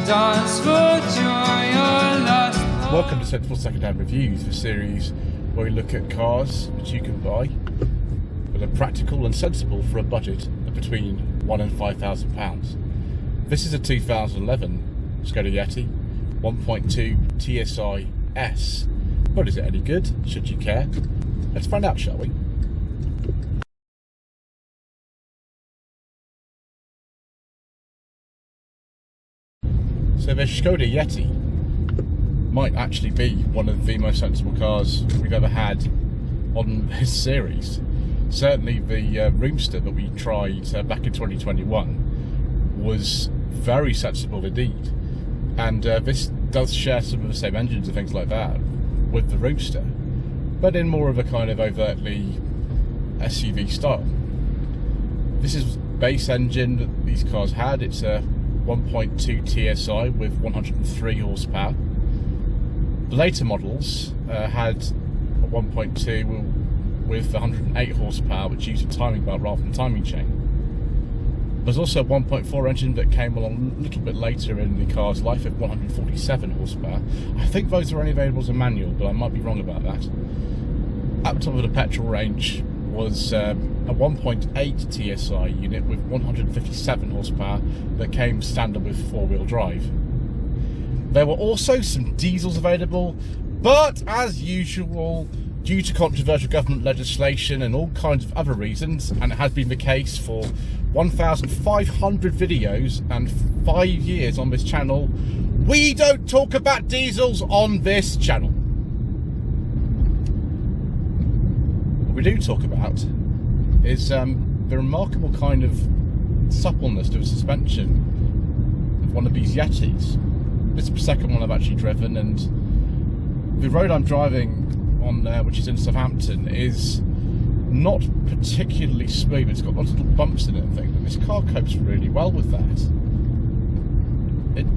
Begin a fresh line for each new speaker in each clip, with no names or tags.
dance for joy, your last.
Welcome to Sensible Secondhand Reviews, the series where we look at cars that you can buy that are practical and sensible for a budget of between £1,000 and £5,000. This is a 2011 Skoda Yeti 1.2 TSI S. But is it any good? Should you care? Let's find out, shall we? So the Skoda Yeti might actually be one of the most sensible cars we've ever had on this series. Certainly the Roomster that we tried back in 2021 was very sensible indeed, and this does share some of the same engines and things like that with the Roomster, but in more of a kind of overtly SUV style. This is base engine that these cars had. It's a 1.2 TSI with 103 horsepower. The later models had a 1.2 with 108 horsepower, which used a timing belt rather than timing chain. There's also a 1.4 engine that came along a little bit later in the car's life at 147 horsepower. I think those are only available as a manual, but I might be wrong about that. At the top of the petrol range was a 1.8 TSI unit with 157 horsepower that came standard with four-wheel drive. There were also some diesels available, but as usual, due to controversial government legislation and all kinds of other reasons, and it has been the case for 1,500 videos and 5 years on this channel, we don't talk about diesels on this channel. What we do talk about is the remarkable kind of suppleness to the suspension of one of these Yetis. This is the second one I've actually driven, and the road I'm driving on there, which is in Southampton, is not particularly smooth. It's got lots of little bumps in it and things, but this car copes really well with that. It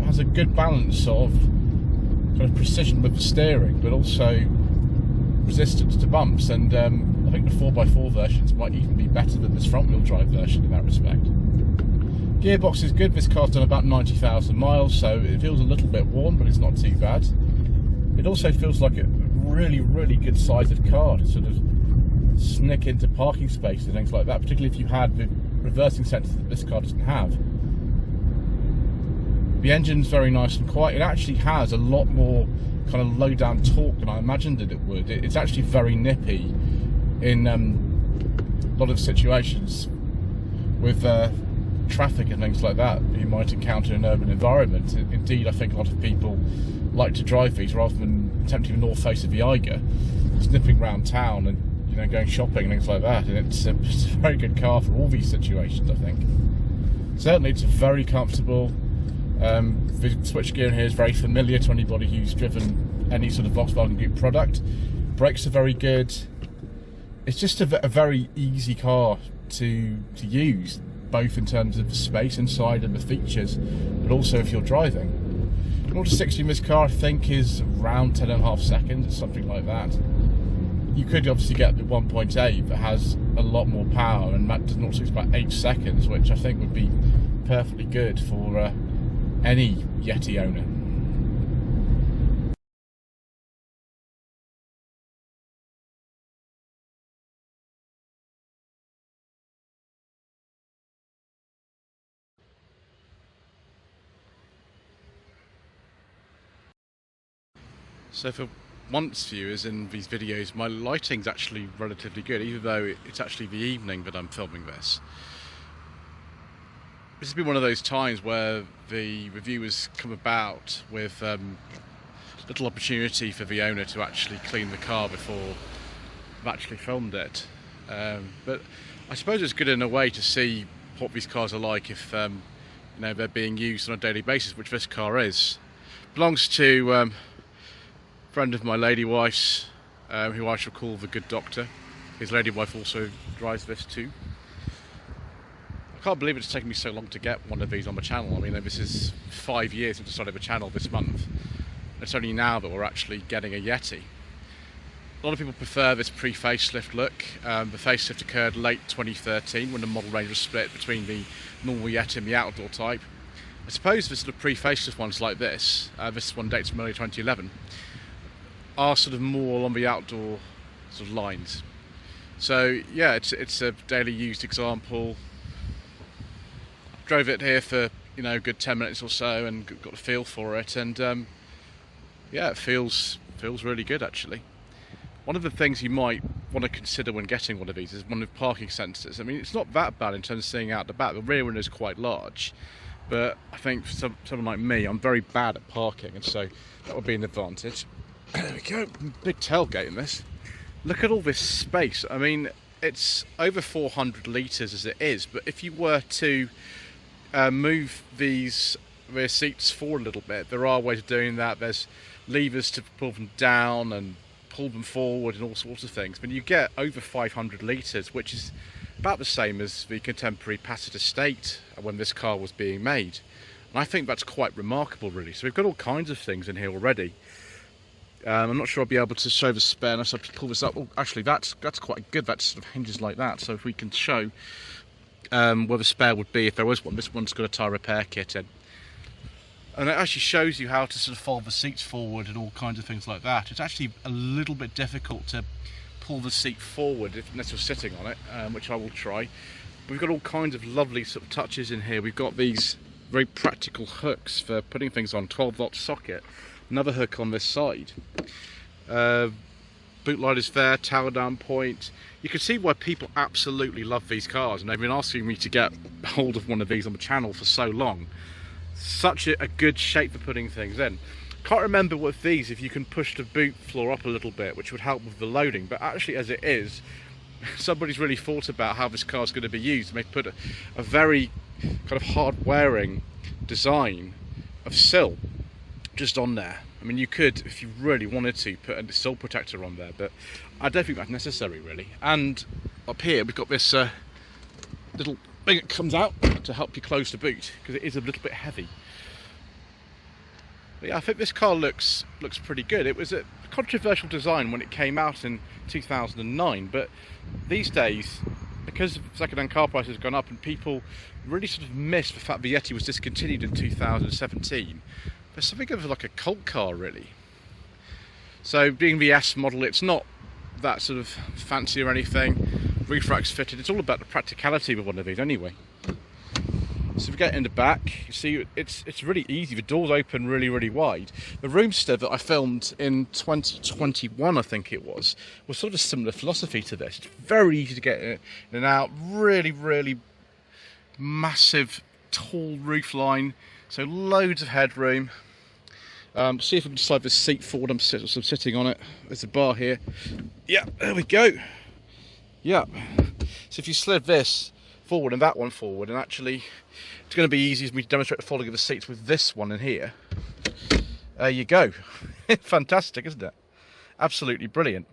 has a good balance of kind of precision with the steering, but also resistance to bumps, and I think the 4x4 versions might even be better than this front-wheel drive version in that respect. Gearbox is good. This car's done about 90,000 miles, so it feels a little bit worn, but it's not too bad. It also feels like a really, really good size of car to sort of sneak into parking spaces and things like that, particularly if you had the reversing sensors that this car doesn't have. The engine's very nice and quiet. It actually has a lot more kind of low down torque than I imagined that it would. It's actually very nippy in a lot of situations with traffic and things like that you might encounter in an urban environment. Indeed, I think a lot of people like to drive these rather than attempting the north face of the Eiger, just nipping around town and going shopping and things like that. And it's a very good car for all these situations, I think. Certainly, it's very comfortable. The switchgear in here is very familiar to anybody who's driven any sort of Volkswagen Group product. Brakes are very good. It's just a very easy car to use, both in terms of the space inside and the features, but also if you're driving. 0 to 60 in this car, I think, is around 10.5 seconds, or something like that. You could obviously get the 1.8 that has a lot more power, and that does 0 to 60 about 8 seconds, which I think would be perfectly good for any Yeti owner. So for once viewers in these videos, my lighting's actually relatively good, even though it's actually the evening that I'm filming this. This has been one of those times where the review has come about with little opportunity for the owner to actually clean the car before I've actually filmed it. But I suppose it's good in a way to see what these cars are like if they're being used on a daily basis, which this car is. Belongs to friend of my lady wife's, who I shall call the good doctor. His lady wife also drives this too. I can't believe it's taken me so long to get one of these on the channel. I mean, this is 5 years since I started the channel this month. It's only now that we're actually getting a Yeti. A lot of people prefer this pre-facelift look. The facelift occurred late 2013 when the model range was split between the normal Yeti and the outdoor type. I suppose the sort of pre-facelift ones like this one dates from early 2011, are sort of more along the outdoor sort of lines. So yeah, it's a daily used example. Drove it here for a good 10 minutes or so and got a feel for it, and yeah, it feels really good actually. One of the things you might want to consider when getting one of these is one of the parking sensors. I mean, it's not that bad in terms of seeing out the back. The rear window is quite large, but I think for someone like me, I'm very bad at parking, and so that would be an advantage. There we go, big tailgate in this. Look at all this space. I mean, it's over 400 litres as it is, but if you were to move these rear seats forward a little bit, there are ways of doing that. There's levers to pull them down and pull them forward and all sorts of things. But you get over 500 litres, which is about the same as the contemporary Passat Estate when this car was being made. And I think that's quite remarkable, really. So we've got all kinds of things in here already. I'm not sure I'll be able to show the spare unless I pull this up. Oh, actually, that's quite good. That sort of hinges like that. So if we can show where the spare would be if there was one. This one's got a tyre repair kit in. And it actually shows you how to sort of fold the seats forward and all kinds of things like that. It's actually a little bit difficult to pull the seat forward unless you're sitting on it, which I will try. But we've got all kinds of lovely sort of touches in here. We've got these very practical hooks for putting things on, 12-volt socket, another hook on this side. Boot light is there, tower down point. You can see why people absolutely love these cars, and they've been asking me to get hold of one of these on the channel for so long. Such a good shape for putting things in. Can't remember with these if you can push the boot floor up a little bit, which would help with the loading, but actually as it is, somebody's really thought about how this car's going to be used, and they've put a very kind of hard wearing design of sill just on there. I mean, you could, if you really wanted to, put a sill protector on there, but I don't think that's necessary really. And up here we've got this little thing that comes out to help you close the boot, because it is a little bit heavy. But yeah, I think this car looks pretty good. It was a controversial design when it came out in 2009, but these days, because second-hand car prices have gone up and people really sort of miss the fact the Yeti was discontinued in 2017, there's something of like a cult car really. So being the S model, it's not that sort of fancy or anything. Roof rack's fitted. It's all about the practicality of one of these anyway. So if we get in the back, you see it's really easy. The doors open really wide. The Roomster that I filmed in 2021, I think it was sort of a similar philosophy to this. It's very easy to get in and out. Really massive, tall roof line. So loads of headroom. See if we can slide this seat forward. I'm sitting on it. There's a bar here. Yeah, there we go. Yeah. So if you slid this forward and that one forward, and actually it's going to be easy for me to demonstrate the folding of the seats with this one in here. There you go. Fantastic, isn't it? Absolutely brilliant.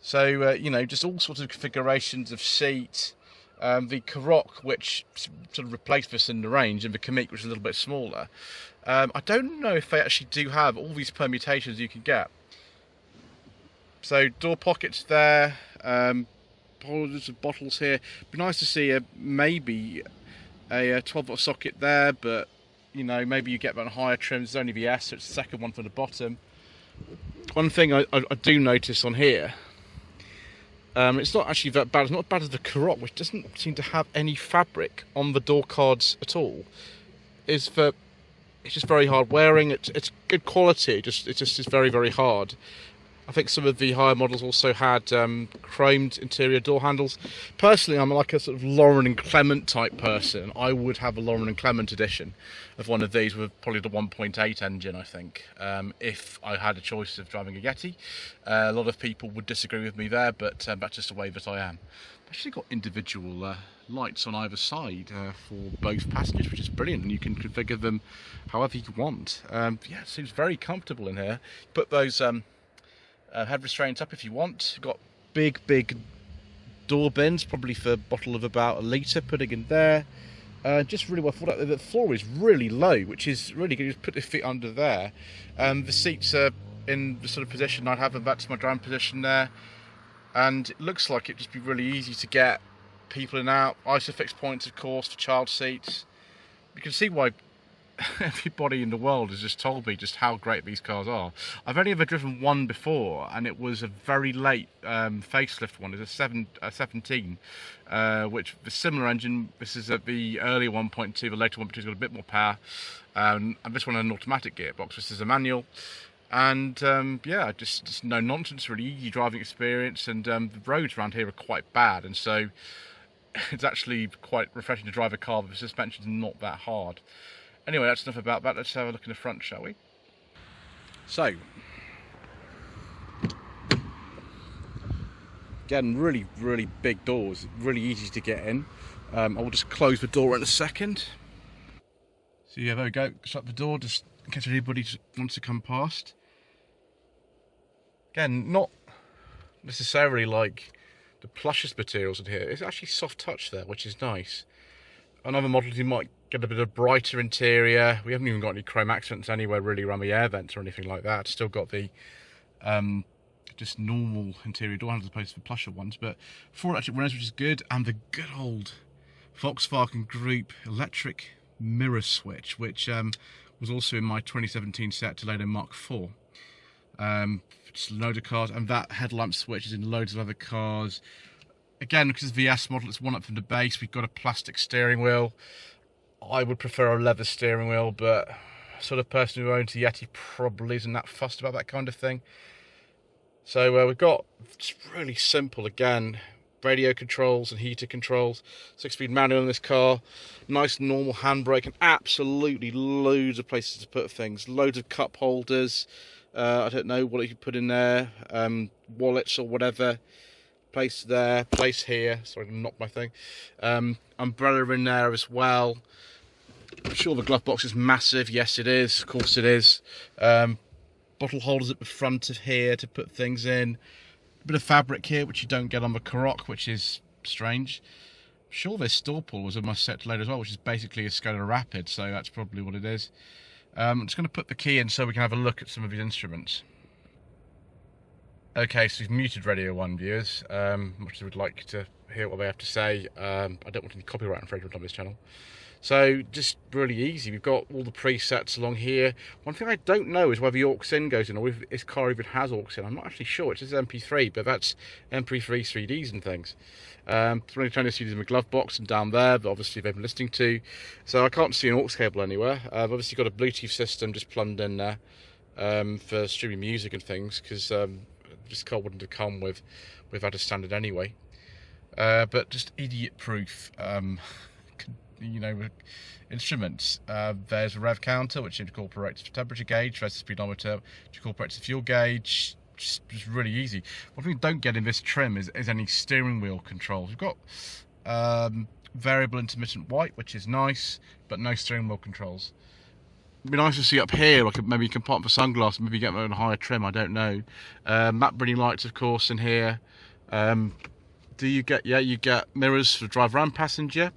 So just all sorts of configurations of seat. The Karoq, which sort of replaced this in the range, and the Kamik, which is a little bit smaller. I don't know if they actually do have all these permutations you can get. So door pockets there, holders of bottles here. It'd be nice to see maybe a 12-volt socket there, but maybe you get that on higher trims. There's only the S, so it's the second one from the bottom. One thing I do notice on here, it's not actually that bad. It's not as bad as the Karoq, which doesn't seem to have any fabric on the door cards at all. It's just very hard wearing. It's good quality. It just is very hard. I think some of the higher models also had chromed interior door handles. Personally, I'm like a sort of Lauren and Clement type person. I would have a Lauren and Clement edition of one of these with probably the 1.8 engine, I think, if I had a choice of driving a Yeti. A lot of people would disagree with me there, but that's just the way that I am. I've actually got individual lights on either side for both passengers, which is brilliant, and you can configure them however you want. Yeah, it seems very comfortable in here. Put those head restraints up if you want. You've got big door bins, probably for a bottle of about a litre, putting in there. Just really well thought out. The floor is really low, which is really good. You just put your feet under there. The seats are in the sort of position I'd have them back to my driving position there, and it looks like it'd just be really easy to get people in and out. Isofix points, of course, for child seats. You can see why everybody in the world has just told me just how great these cars are. I've only ever driven one before, and it was a very late facelift one. It's a 17, which the similar engine. This is the earlier 1.2, the later 1.2's got a bit more power, and this one had an automatic gearbox. This is a manual. And yeah, just no nonsense, really easy driving experience, and the roads around here are quite bad, and so it's actually quite refreshing to drive a car with the suspension's not that hard. Anyway, that's enough about that. Let's have a look in the front, shall we? So, again, really big doors, really easy to get in. I'll just close the door in a second. So yeah, there we go. Shut the door just in case anybody wants to come past. Again, not necessarily like the plushest materials in here. It's actually soft touch there, which is nice. On other models you might get a bit of brighter interior. We haven't even got any chrome accents anywhere really around the air vents or anything like that. Still got the just normal interior door handles as opposed to the plusher ones. But 4 electric windows, which is good, and the good old Volkswagen Group electric mirror switch, which was also in my 2017 Seat Toledo Mark IV. Just a load of cars, and that headlamp switch is in loads of other cars. Again, because it's a VS model, it's one up from the base. We've got a plastic steering wheel. I would prefer a leather steering wheel, but sort of person who owns a Yeti probably isn't that fussed about that kind of thing. So we've got just really simple, again, radio controls and heater controls. 6-speed manual in this car. Nice normal handbrake, and absolutely loads of places to put things. Loads of cup holders. I don't know what you could put in there, wallets or whatever. Place there, place here. Sorry to knock my thing. Umbrella in there as well. I'm sure the glove box is massive. Yes, it is. Of course it is. Bottle holders at the front of here to put things in. A bit of fabric here, which you don't get on the Karoq, which is strange. I'm sure this store pull was on my Seat Toledo as well, which is basically a Skoda Rapid, so that's probably what it is. I'm just going to put the key in so we can have a look at some of these instruments. Okay, so we've muted Radio 1 viewers, much as I would like to hear what they have to say. I don't want any copyright infringement on this channel. So, just really easy. We've got all the presets along here. One thing I don't know is whether the aux in goes in, or if this car even has aux in. I'm not actually sure. It says MP3, but that's MP3 3Ds and things. Really trying to see in the glove box and down there, but obviously they've been listening to. So I can't see an aux cable anywhere. I've obviously got a Bluetooth system just plumbed in there for streaming music and things, because this car wouldn't have come with that as standard anyway. But just idiot-proof, you know, instruments. There's a rev counter, which incorporates the temperature gauge. There's the speedometer, which incorporates the fuel gauge. Just really easy. One thing we don't get in this trim is any steering wheel controls. We've got variable intermittent white, which is nice, but no steering wheel controls. It'd be nice to see up here, like maybe you can pop for sunglasses, maybe get them on a higher trim, I don't know. Matte brilliant lights, of course, in here. Do you get, yeah, you get mirrors for driver and passenger.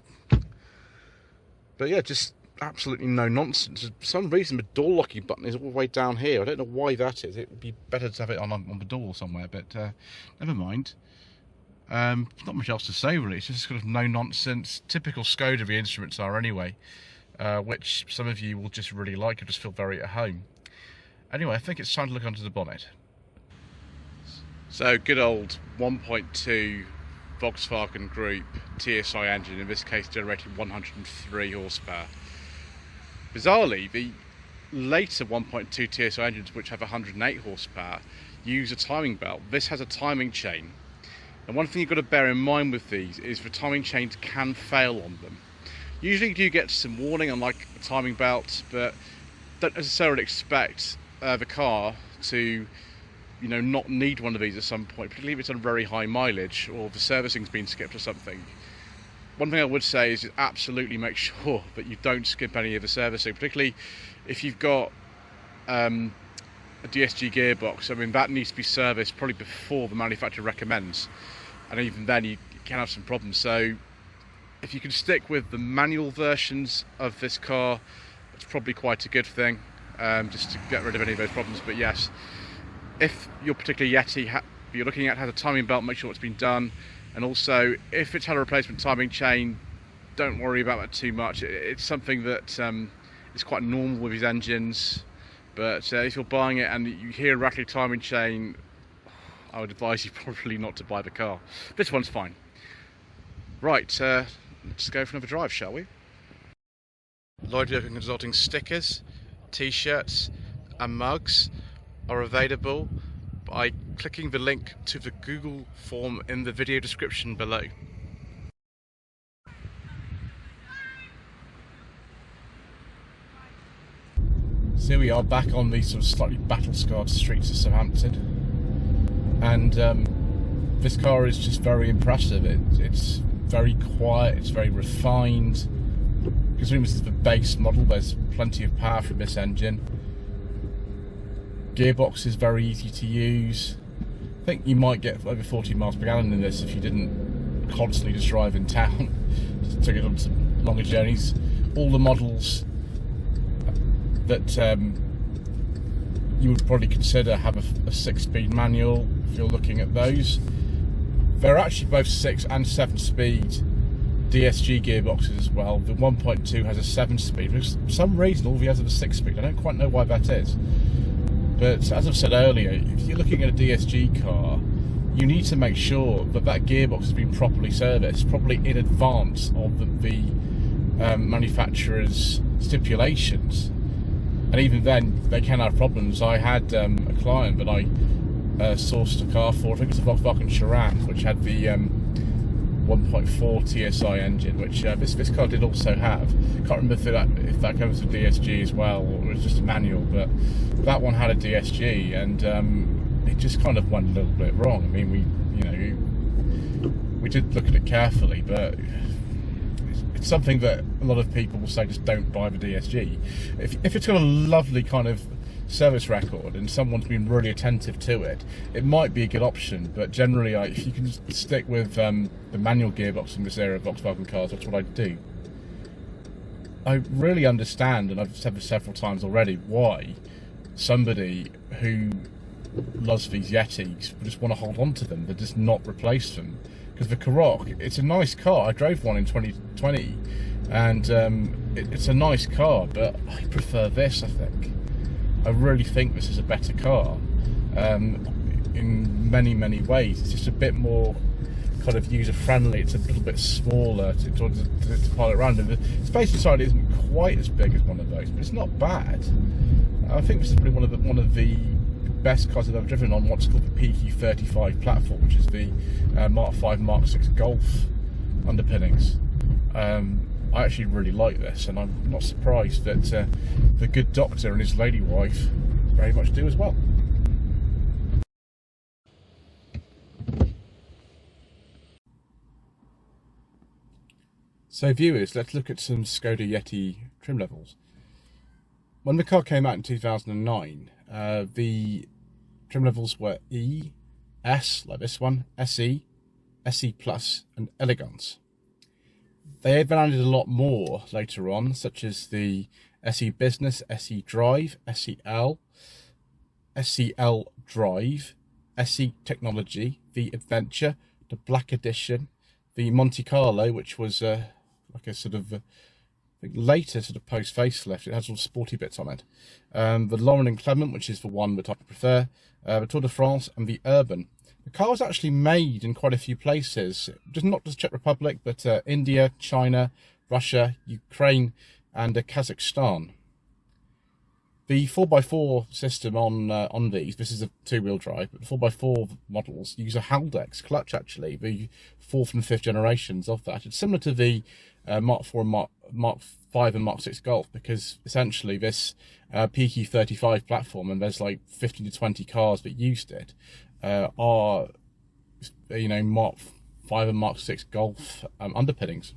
But yeah, just absolutely no nonsense. For some reason, the door locking button is all the way down here. I don't know why that is. It would be better to have it on the door somewhere, but never mind. Not much else to say, really. It's just kind of no nonsense. Typical Skoda the instruments are anyway, which some of you will just really like and just feel very at home. Anyway, I think it's time to look under the bonnet. So, good old 1.2 Volkswagen Group TSI engine, in this case generating 103 horsepower. Bizarrely, the later 1.2 TSI engines, which have 108 horsepower, use a timing belt. This has a timing chain. And one thing you've got to bear in mind with these is the timing chains can fail on them. Usually you do get some warning, unlike the timing belt, but don't necessarily expect the car to, you know, not need one of these at some point, particularly if it's on very high mileage or the servicing's been skipped or something. One thing I would say is absolutely make sure that you don't skip any of the servicing, particularly if you've got a DSG gearbox. I mean, that needs to be serviced probably before the manufacturer recommends, and even then you can have some problems. So if you can stick with the manual versions of this car, it's probably quite a good thing, just to get rid of any of those problems. But yes, if your particular Yeti you're looking at has a timing belt, make sure it's been done. And also, if it's had a replacement timing chain, don't worry about that too much. It's something that It's quite normal with his engines, but if you're buying it and you hear a rattling timing chain, I would advise you probably not to buy the car. This one's fine. Right, let's go for another drive, shall we? Lloyd Consulting stickers, t-shirts and mugs are available by clicking the link to the Google form in the video description below. So here we are back on these sort of slightly battle-scarred streets of Southampton, and this car is just very impressive. It's very quiet, it's very refined. Considering this is the base model, there's plenty of power from this engine. Gearbox is very easy to use. I think you might get over 40 miles per gallon in this if you didn't constantly just drive in town, just to get on some longer journeys. All the models that you would probably consider have a 6-speed manual if you're looking at those. They're actually both 6 and 7-speed DSG gearboxes as well. The 1.2 has a 7-speed, for some reason all the others have a 6-speed. I don't quite know why that is. But as I've said earlier, if you're looking at a DSG car, you need to make sure that that gearbox has been properly serviced, probably in advance of the manufacturer's stipulations. And even then, they can have problems. I had a client that I sourced a car for, I think it's a Volkswagen Charan, which had the 1.4 TSI engine, which this car did also have. Can't remember if that comes with DSG as well, or it was just a manual, but that one had a DSG, and it just kind of went a little bit wrong. I mean, we did look at it carefully, but it's something that a lot of people will say just don't buy the DSG. If it's got a lovely kind of service record and someone's been really attentive to it, it might be a good option, but generally if you can just stick with the manual gearbox in this area of Volkswagen cars, that's what I'd do. I really understand, and I've said this several times already, why somebody who loves these Yetis just want to hold on to them, but just not replace them. Because the Karoq, it's a nice car. I drove one in 2020, and it's a nice car, but I prefer this, I think. I really think this is a better car in many, many ways. It's just a bit more kind of user-friendly. It's a little bit smaller to pilot around. And the space inside isn't quite as big as one of those, but it's not bad. I think this is probably one of the best cars I've ever driven on what's called the PQ35 platform, which is the Mark 5, Mark 6 Golf underpinnings. I actually really like this, and I'm not surprised that the good doctor and his lady wife very much do as well. So viewers, let's look at some Skoda Yeti trim levels. When the car came out in 2009, the trim levels were E, S, like this one, SE, SE Plus, and Elegance. They then added a lot more later on, such as the SE Business, SE Drive, SEL, SEL Drive, SE Technology, the Adventure, the Black Edition, the Monte Carlo, which was like a sort of later sort of post facelift. It has all sporty bits on it. The Lauren and Clement, which is the one that I prefer, the Tour de France, and the Urban. The car was actually made in quite a few places, just not just Czech Republic, but India, China, Russia, Ukraine, and Kazakhstan. The 4x4 system on these, this is a 2-wheel drive, but the 4x4 models use a Haldex clutch, actually, the 4th and 5th generations of that. It's similar to the Mark 4 and Mark 5 and Mark 6 Golf, because essentially this PQ35 platform, and there's like 15 to 20 cars that used it, are, you know, Mark 5 and Mark 6 Golf underpinnings.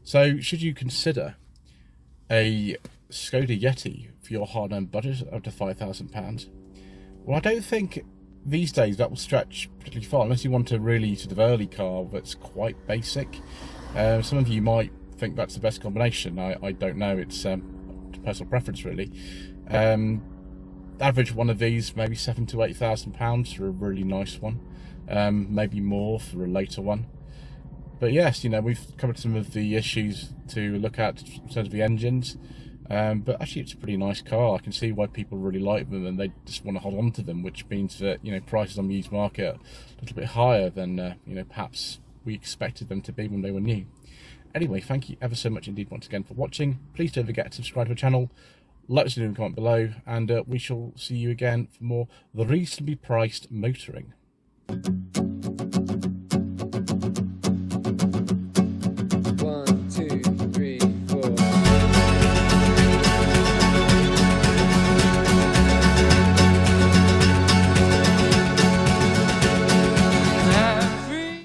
So should you consider a Skoda Yeti for your hard-earned budget up to £5,000? Well, I don't think these days that will stretch particularly far, unless you want a really sort of early car that's quite basic. Some of you might think that's the best combination. I don't know, it's personal preference really. Average one of these, maybe £7,000 to £8,000 for a really nice one, maybe more for a later one. But yes, you know, we've covered some of the issues to look at in terms of the engines. But actually, it's a pretty nice car. I can see why people really like them and they just want to hold on to them, which means that, you know, prices on the used market are a little bit higher than, you know, perhaps we expected them to be when they were new. Anyway, thank you ever so much indeed once again for watching. Please don't forget to subscribe to the channel, let us know in the comment below, and we shall see you again for more reasonably priced motoring.